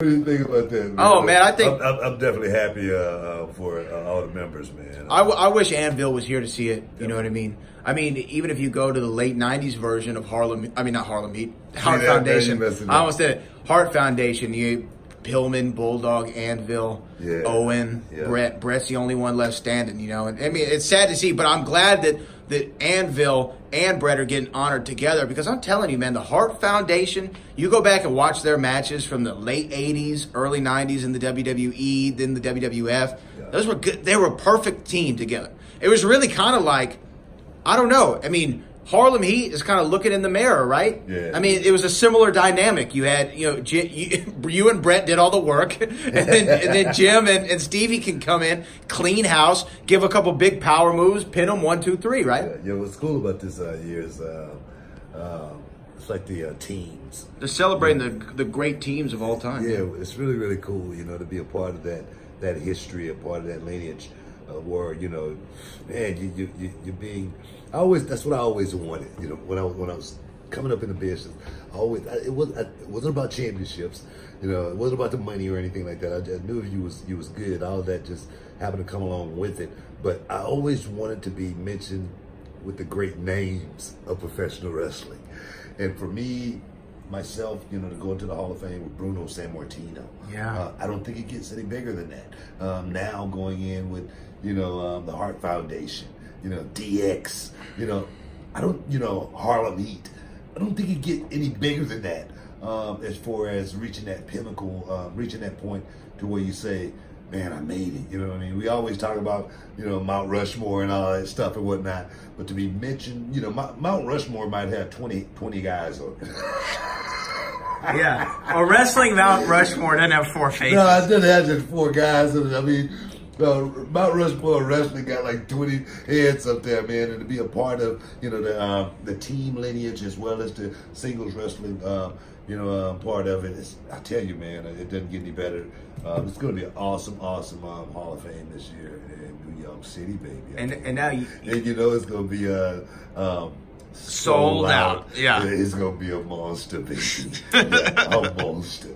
What do you think about that, man? Oh, man, I think... I'm definitely happy for all the members, man. I wish Anvil was here to see it. You know what I mean? I mean, even if you go to the late 90s version of not Harlem Heat, Hart Foundation. I almost did it. Hart Foundation, you Pillman, Bulldog, Anvil, Owen, Brett. Brett's the only one left standing, you know. And I mean, it's sad to see, but I'm glad that Anvil and Brett are getting honored together, because I'm telling you, man, the Hart Foundation, you go back and watch their matches from the late 80s, early 90s in the WWE, then the WWF. Those were good. They were a perfect team together. It was really kind of like, I don't know. I mean, Harlem Heat is kind of looking in the mirror, right? Yeah. I mean, it was a similar dynamic. You had, you know, you and Brett did all the work, and then Jim and Stevie can come in, clean house, give a couple big power moves, pin them 1, 2, 3, right? Yeah. What's cool about this year is it's like the teams. They're celebrating the great teams of all time. Yeah, it's really, really cool, you know, to be a part of that history, a part of that lineage, where, you know, man, you're being. That's what I always wanted. You know, when I was coming up in the business, it wasn't about championships. You know, it wasn't about the money or anything like that. I just knew you was good. All of that just happened to come along with it. But I always wanted to be mentioned with the great names of professional wrestling. And for me, myself, you know, to go into the Hall of Fame with Bruno Sammartino. Yeah. I don't think it gets any bigger than that. Now going in with, you know, the Hart Foundation. You know, DX, you know, Harlem Heat. I don't think you get any bigger than that as far as reaching that pinnacle, reaching that point to where you say, man, I made it. You know what I mean? We always talk about, you know, Mount Rushmore and all that stuff and whatnot. But to be mentioned, you know, Mount Rushmore might have 20 guys on it. Yeah. Well, wrestling Mount Rushmore doesn't have 4 faces. No, it doesn't have just 4 guys. I mean, Mount Rushmore wrestling got like 20 heads up there, man, and to be a part of, you know, the team lineage as well as the singles wrestling, you know, part of it. I tell you, man, it doesn't get any better. It's going to be an awesome Hall of Fame this year in New York City, baby. And now you know it's going to be sold out. Yeah, it's going to be a monster, baby. Yeah, a monster.